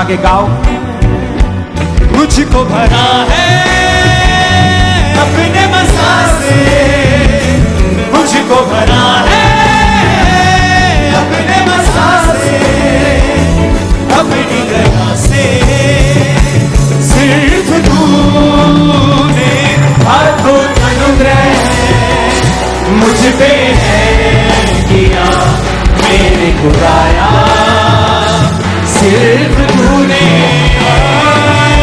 उठा के गाओ। मुझको भरा है अपने मसा से, मुझको भरा है अपने मसा से, अपनी दया से सिर्फ तूने हाथों अनुग्रह मुझ पे है किया, मेरे खुदाया सिर्फ तूने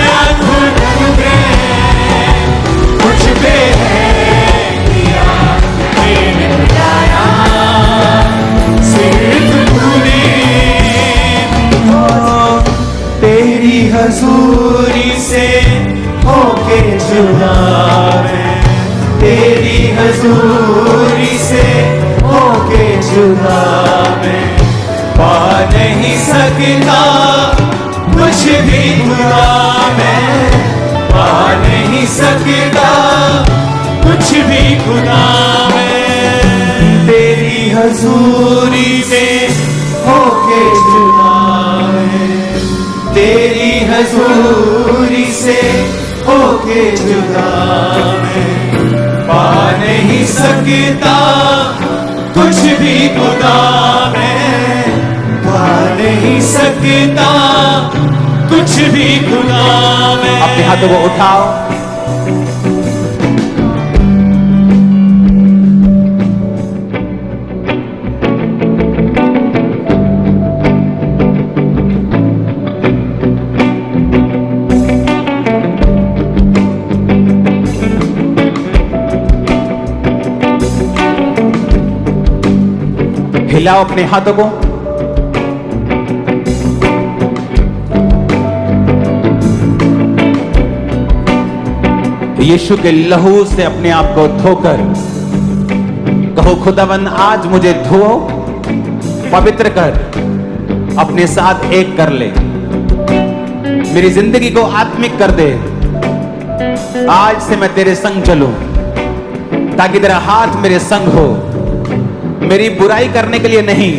हाथों अनुग्रह मुझ पे है किया, मेरे खुदाया सिर्फ तूने। तेरी हजूरी से होके जुदा मैं, तेरी हजूरी से होके जुदा मैं, पा नहीं सकता कुछ भी खुदा मैं, पा नहीं सकता कुछ भी खुदा मैं, तेरी हजूरी में होके जुदा मैं, तेरी हजूरी से होके जुदा मैं, पा नहीं सकता कुछ भी खुदा मैं, पा नहीं सकता कुछ भी खुदा मैं। अपने हाथों को उठाओ। हिलाओ अपने हाथों को। यीशु के लहू से अपने आप को धोकर कहो, खुदावन आज मुझे धो, पवित्र कर, अपने साथ एक कर ले, मेरी जिंदगी को आत्मिक कर दे। आज से मैं तेरे संग चलूं, ताकि तेरा हाथ मेरे संग हो, मेरी बुराई करने के लिए नहीं,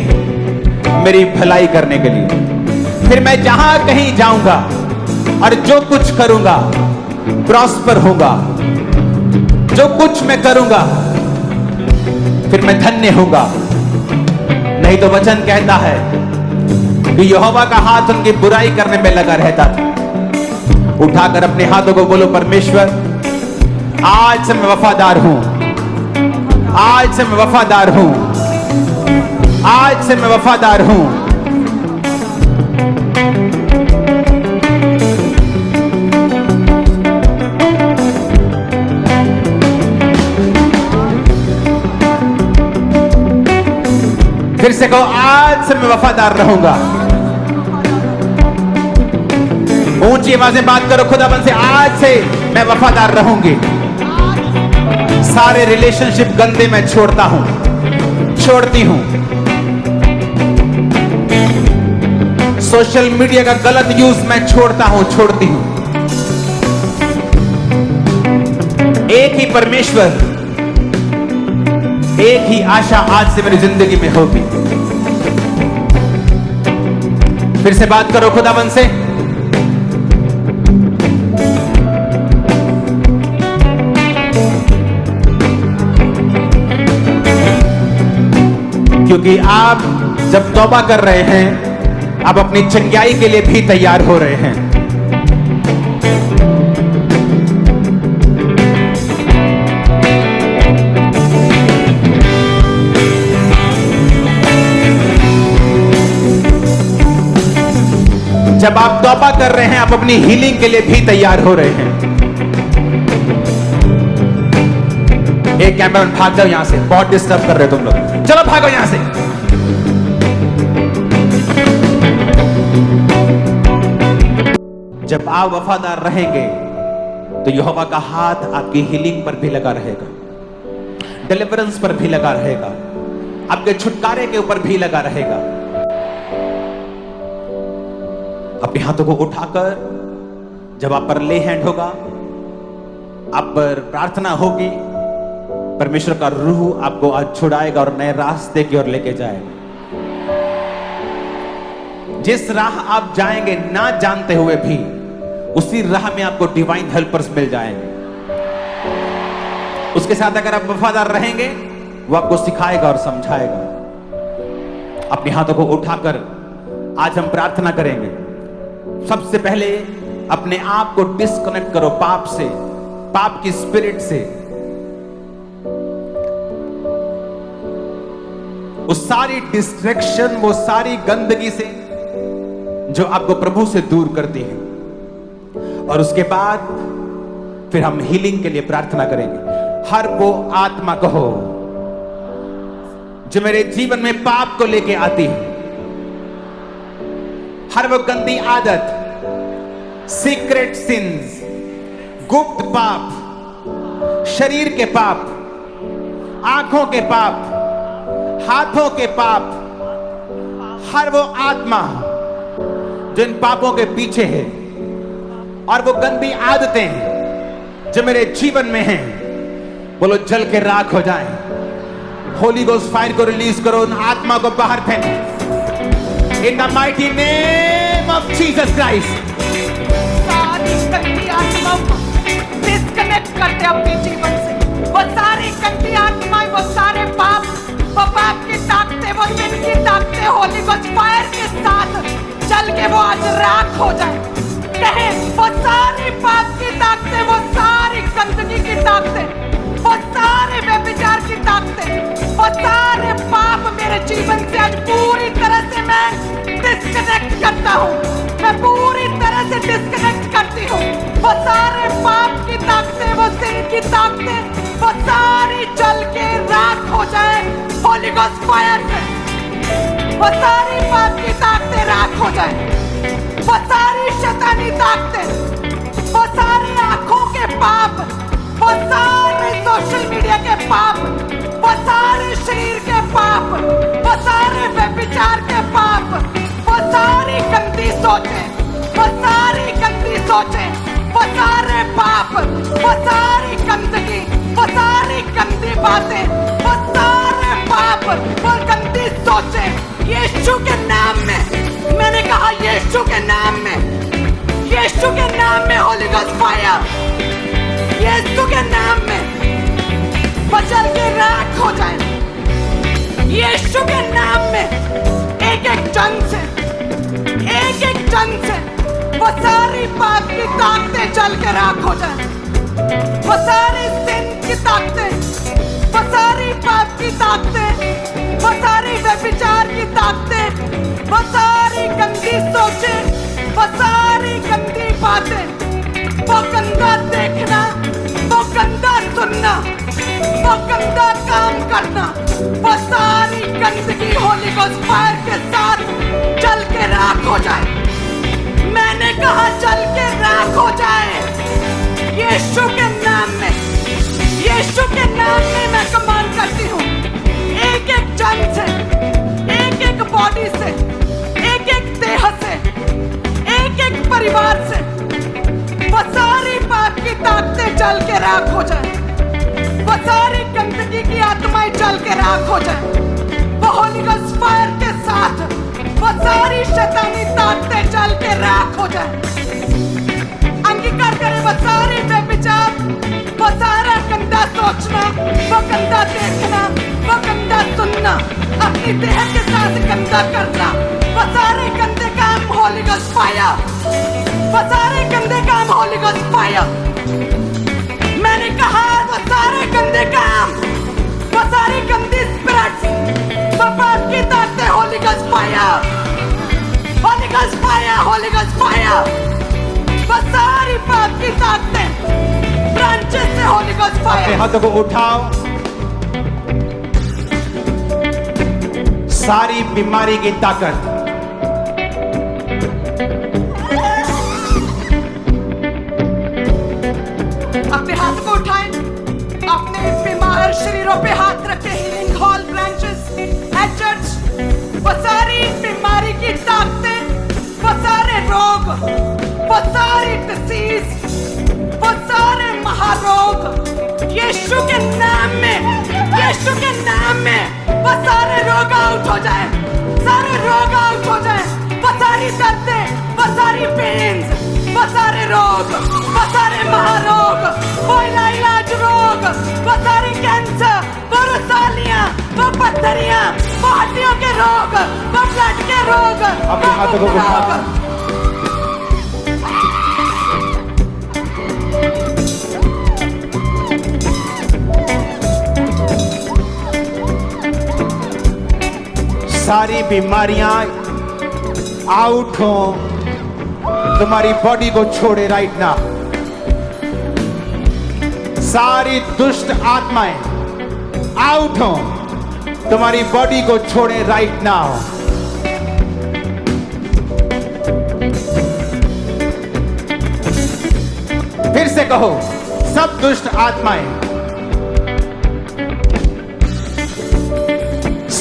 मेरी भलाई करने के लिए। फिर मैं जहां कहीं जाऊंगा और जो कुछ करूंगा प्रॉस्पर होगा, जो कुछ मैं करूंगा फिर मैं धन्य होगा। नहीं तो वचन कहता है कि यहोवा का हाथ उनकी बुराई करने में लगा रहता था। उठाकर अपने हाथों को बोलो, परमेश्वर आज से मैं वफादार हूं, आज से मैं वफादार हूं, आज से मैं वफादार हूं। फिर से कहो, आज से मैं वफादार रहूंगा। ऊंची आवाज में बात करो खुदावन से, आज से मैं वफादार रहूंगी। सारे रिलेशनशिप गंदे मैं छोड़ता हूं, छोड़ती हूं। सोशल मीडिया का गलत यूज मैं छोड़ता हूं, छोड़ती हूं। एक ही परमेश्वर, एक ही आशा आज से मेरी जिंदगी में होगी। फिर से बात करो खुदावन से। क्योंकि आप जब तौबा कर रहे हैं, आप अपनी चंगाई के लिए भी तैयार हो रहे हैं। जब आप तौबा कर रहे हैं, आप अपनी हीलिंग के लिए भी तैयार हो रहे हैं। एक कैमरामैन भाग जाओ यहां से, बहुत डिस्टर्ब कर रहे हो तुम लोग। चलो भागो यहां से। जब आप वफादार रहेंगे तो यहोवा का हाथ आपकी हीलिंग पर भी लगा रहेगा, डिलीवरेंस पर भी लगा रहेगा, आपके छुटकारे के ऊपर भी लगा रहेगा। अपने हाथों को उठाकर जब आप पर ले हैंड होगा, आप पर प्रार्थना होगी, परमेश्वर का रूह आपको आज छुड़ाएगा और नए रास्ते की ओर लेके जाएगा। जिस राह आप जाएंगे ना जानते हुए भी, उसी राह में आपको डिवाइन हेल्पर्स मिल जाएंगे। उसके साथ अगर आप वफादार रहेंगे, वो आपको सिखाएगा और समझाएगा। अपने हाथों को उठाकर आज हम प्रार्थना करेंगे। सबसे पहले अपने आप को डिस्कनेक्ट करो पाप से, पाप की स्पिरिट से, वो सारी डिस्ट्रैक्शन, वो सारी गंदगी से जो आपको प्रभु से दूर करती है। और उसके बाद फिर हम हीलिंग के लिए प्रार्थना करेंगे। हर वो आत्मा कहो जो मेरे जीवन में पाप को लेके आती है, हर वो गंदी आदत, सीक्रेट सिंस, गुप्त पाप, शरीर के पाप, आंखों के पाप, हाथों के पाप, हर वो आत्मा जो इन पापों के पीछे है और वो गंदी आदतें हैं जो मेरे जीवन में हैं, बोलो जल के राख हो जाएं। होली गोस्ट फायर को रिलीज करो, उन आत्मा को बाहर फेंको in the mighty name of Jesus Christ. सारी गंदी आत्मा डिस्कनेक्ट करते अपने जीवन से। वो सारी गंदी आत्माएं, वो सारे पाप, वो पाप की ताकतें, वो दिन की ताकतें होली गोस्ट फायर के साथ चल के वो आज राख हो जाए। कहे वो सारी पाप की ताकतें, वो सारी गंदगी की ताकतें, वो सारे व्यभिचार की ताकतें, वो सारे पाप मेरे जीवन से आज पूरी तरह से मैं डिस्कनेक्ट करता हूँ। मैं पूरी तरह से डिस्कनेक्ट करती हूँ। वो सारे पाप की ताकतें, वो सिन की ताकतें, वो सारी जल के राख हो जाए होली गोस्ट फायर से। वो सारी पाप की ताकतें राख हो जाए। वो सारी शैतानी ताकतें, वो सारी आंखों के पाप, वो सारे सोशल मीडिया के पाप, वो सारे शरीर के पाप, वो सारे व्यभिचार के पाप, वो सारी गंदी सोचें, वो सारी गंदी सोचें, वो सारे पाप, वो सारी गंदगी, वो सारी गंदी बातें, वो सारे पाप, वो गंदी सोचें, यीशु के नाम में, मैंने कहा यीशु के नाम में, यीशु के नाम में होली गोस्ट फायर, यीशु के नाम में बचल के राख हो जाए। यीशु के नाम में एक एक जन से, एक एक जन से वो सारी पाप की ताकतें जल के राख हो जाए। वो सारी सिन की ताकतें, वो सारी पाप की ताकतें, वो सारी व्यभिचार की ताकतें, वो सारी गंदी सोचें, वो सारी गंदी बातें, वो गंदा देखना, वो गंदा सुनना, वो गंदा काम करना, वो सारी गंदगी होली गोस्ट फायर के साथ जल के राख हो जाए। मैंने कहा जल के राख हो जाए यीशु के नाम में। यीशु के नाम में मैं कमांड करती हूँ, एक एक जन से, एक एक बॉडी से, एक एक देह से, एक एक परिवार से वो सारी पाप की ताकतें जल के राख हो जाए। वो सारी गंदगी की आत्माएं जल के राख हो जाए। वो होली गोस्ट फायर के साथ वो सारी शैतानी ताकतें जल के राख हो जाए। अंगीकार करें वो सारी व्यभिचार, वो सारा गंदा सोचना, वो गंदा देखना, वो गंदा सुनना, अपनी देह के साथ गंदा करना, वो सारे गंदे काम होली गोस्ट फायर, वो सारे गंदे काम होली गोस्ट फायर। मैंने कहा वो सारे गंदे काम, वो सारी गंदी स्पिरिट्स, वो पाप की ताकतें Holi ghost fire, Holi ghost fire, Holi ghost fire. वो सारी पाप की ताकतें ब्रांचेस से होली गोस्ट अपने फायर। हाथों को उठाओ। सारी बीमारी की ताकत, अपने हाथ को उठाएं, अपने बीमार शरीरों पे हाथ रखें। Healing hall branches at church, वो सारी बीमारी की ताकतें, वो सारे रोग, वो सारी डिसीज, वो सारे महारोग यीशु के नाम में, यीशु के नाम में वो सारे रोग आउट हो जाए, सारे रोग आउट हो जाए, वो सारी वो सारे रोग, वो सारे महारोग, वो इलाज रोग, वो सारे कैंसर, वो रसालियां, वो पत्थरियां, वो हड्डियों के रोग, वो ब्लड के रोग, अपने हाथों को उठा। सारी बीमारियां आउट हो, तुम्हारी बॉडी को छोड़े राइट ना। सारी दुष्ट आत्माएं आउट हो, तुम्हारी बॉडी को छोड़े राइट ना। फिर से कहो, सब दुष्ट आत्माएं,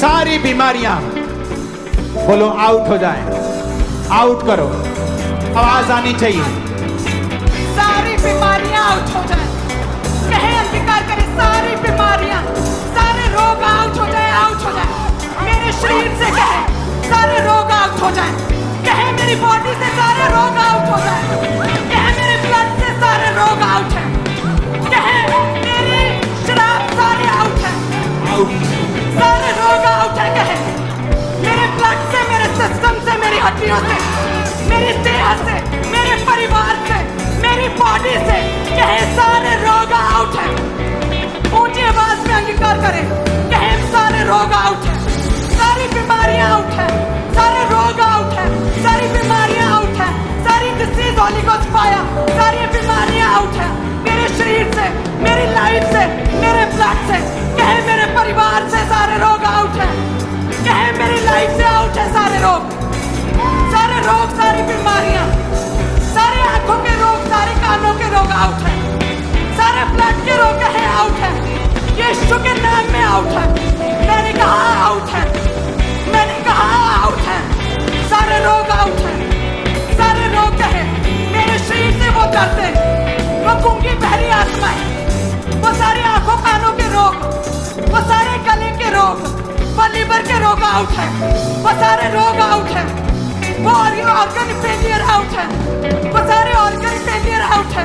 सारी बीमारियां बोलो आउट हो जाएं, आउट करो, आवाज आनी चाहिए। सारी बीमारियां आउट हो जाए, कहे अंधकार करे, सारी बीमारियां, सारे रोग आउट हो जाए, आउट हो जाए मेरे शरीर से, कहे सारे रोग आउट हो जाए, कहे मेरी बॉडी से सारे रोग आउट हो जाए, कहे मेरे ब्लड से सारे रोग आउट है, कहे मेरी शराब सारे आउट है, सारे रोग आउट है, कहे मेरे ब्लड से, मेरे सिस्टम से, मेरी हड्डियों से, मेरी देह से, मेरे परिवार से, मेरी बॉडी से, कहे सारे रोग आउट है। ऊंची आवाज में अंगीकार करें, कहे सारे रोग आउट है, सारी बीमारियां आउट है, सारे रोग आउट है, सारी बीमारियां आउट है, सारी डिसीज होली गोस्ट फायर, सारी बीमारियां आउट है मेरे शरीर से, मेरी लाइफ से, मेरे ब्लड से, कहे मेरे परिवार से सारे रोग आउट है, कहे मेरी लाइफ से आउट है सारे रोग, सारी बीमारियां, सारे आंखों के रोग, सारे कानों के रोग आउट है, सारे ब्लड के रोग है आउट है, यीशु के नाम में आउट है। मैंने कहा आउट है, मैंने कहा आउट है, सारे रोग आउट है, सारे रोग है मेरे शरीर से, वो डरते, वो गूंगी बहरी आत्माएं, वो सारे आंखों कानों के रोग, वो सारे गले के रोग, वो लीवर के रोग आउट है, वो सारे रोग आउट है, वो ऑर्गन फेलियर आउट है, वो सारे ऑर्गन फेलियर आउट है,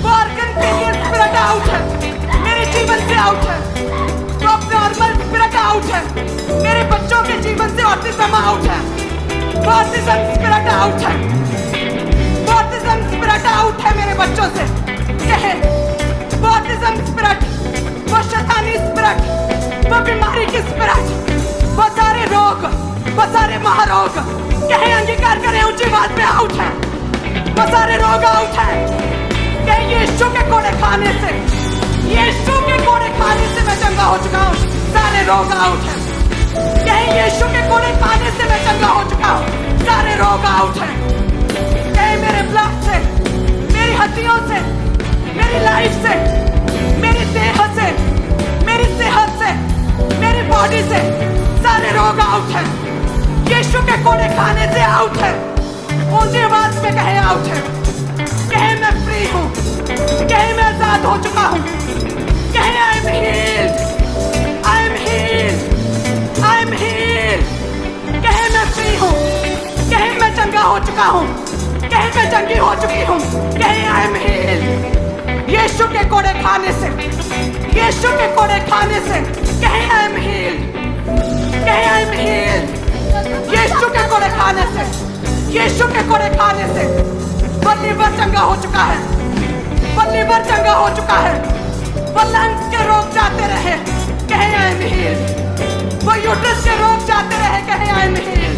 वो ऑर्गन फेलियर स्पिरिट आउट है मेरे जीवन से, आउट है, वो नॉर्मल स्पिरिट आउट है मेरे बच्चों के जीवन से, ऑटिज्म आउट है, वो ऑटिज्म स्पिरिट आउट है, वो ऑटिज्म स्पिरिट आउट है मेरे बच्चों से, कहे वो ऑटिज्म स्पिरिट, वो शैतानी स्पिरिट, वो बीमारी की स्पिरिट, वो सारे रोग, वो सारे महारोग, कहे अंगीकार करें ऊंची बात में आउट है, वो सारे रोग आउट है, कहे यीशु के कोड़े खाने से, यीशु के कोड़े खाने से मैं चंगा हो चुका हूँ, सारे रोग आउट है, कहे यीशु के कोड़े खाने से मैं चंगा हो चुका हूँ, सारे रोग आउट है, कहे मेरे ब्लड से, मेरी हड्डियों से, मेरी लाइफ से, मेरी देह से, मेरी सेहत से, मेरी बॉडी से, सारे रोग आउट है, यीशु के कोड़े खाने से आउट है, ऊंची आवाज में कहे आउट है, कहे मैं फ्री हूँ, कहे मैं आजाद हो चुका हूँ, कहे I am heeled, I am heeled, I am heeled, कहे मैं फ्री हूँ, कहे मैं चंगा हो चुका हूँ, कहे मैं चंगी हो चुकी हूँ, कहे आई एम हील्ड, यीशु के कोड़े खाने से, यीशु के कोड़े खाने से, कहे आई एम हील्ड, कहे आई एम हील्ड, यीशु के कोड़े खाने से, यीशु के कोड़े खाने से, वो लीवर चंगा हो चुका है, वो लीवर चंगा हो चुका है, वो लंग्स के रोग जाते रहे, कहे आई एम हील्ड, वो यूट्रस के रोग जाते रहे, कहे आई एम हील्ड,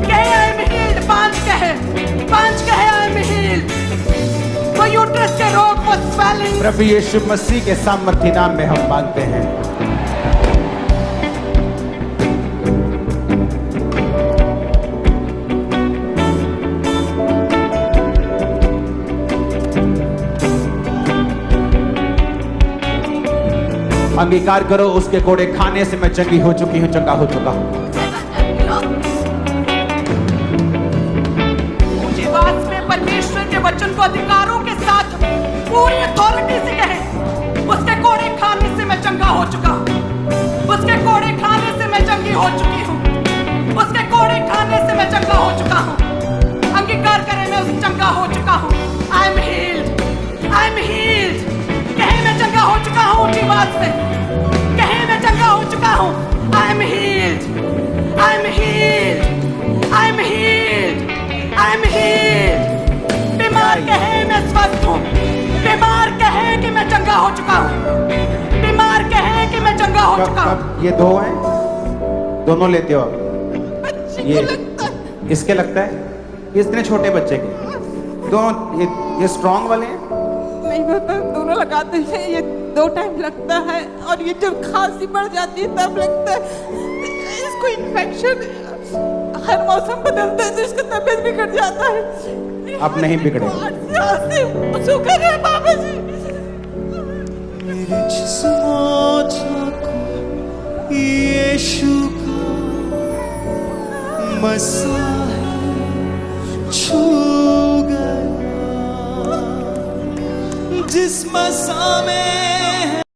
कहे आई एम हील्ड, पांच कहे आई एम हील्ड, वो यूट्रस के रोग, वो स्वेलिंग, प्रभु यीशु मसीह के सामर्थ्य नाम में हम मांगते हैं। अंगीकार करो, उसके कोड़े खाने से मैं चंगी हो चुकी हूं, चंगा हो चुका हूं। ऊंची आवाज में परमेश्वर के वचन को अधिकारों के साथ पूरी अथॉरिटी से कहे, उसके कोड़े खाने से मैं चंगा हो चुका हूं, उसके कोड़े खाने से मैं चंगी हो चुकी हूं, उसके कोड़े खाने से मैं चंगा हो चुका हूं। अंगीकार करें, मैं चंगा हो चुका हूं, आवाज से कहे मैं चंगा हो चुका हूँ। I am heeled, I am heeled, I am heeled, I am heeled. बीमार कहे मैं स्वस्थ हूँ, बीमार कहे कि मैं चंगा हो चुका हूँ, बीमार कहे कि मैं चंगा हो चुका हूँ। कब ये दो हैं, दोनों लेते हो आप? बच्चे ये को लगता है इसके लगता है, इतने छोटे बच्चे के दोनों ये स्ट्रांग वाले हैं। नहीं पता, दोनों लगाते हैं। ये 2 टाइम लगता है और ये जब खांसी बढ़ जाती है तब लगता है। इसको इन्फेक्शन हर मौसम बदलता है तो इसका तबीयत बिगड़ जाता है। अब नहीं बिगड़े। 8 साल से शुक्र है बाबा जी। मेरे जिस्मों को यीशु का मसा छू गया, जिस मसा में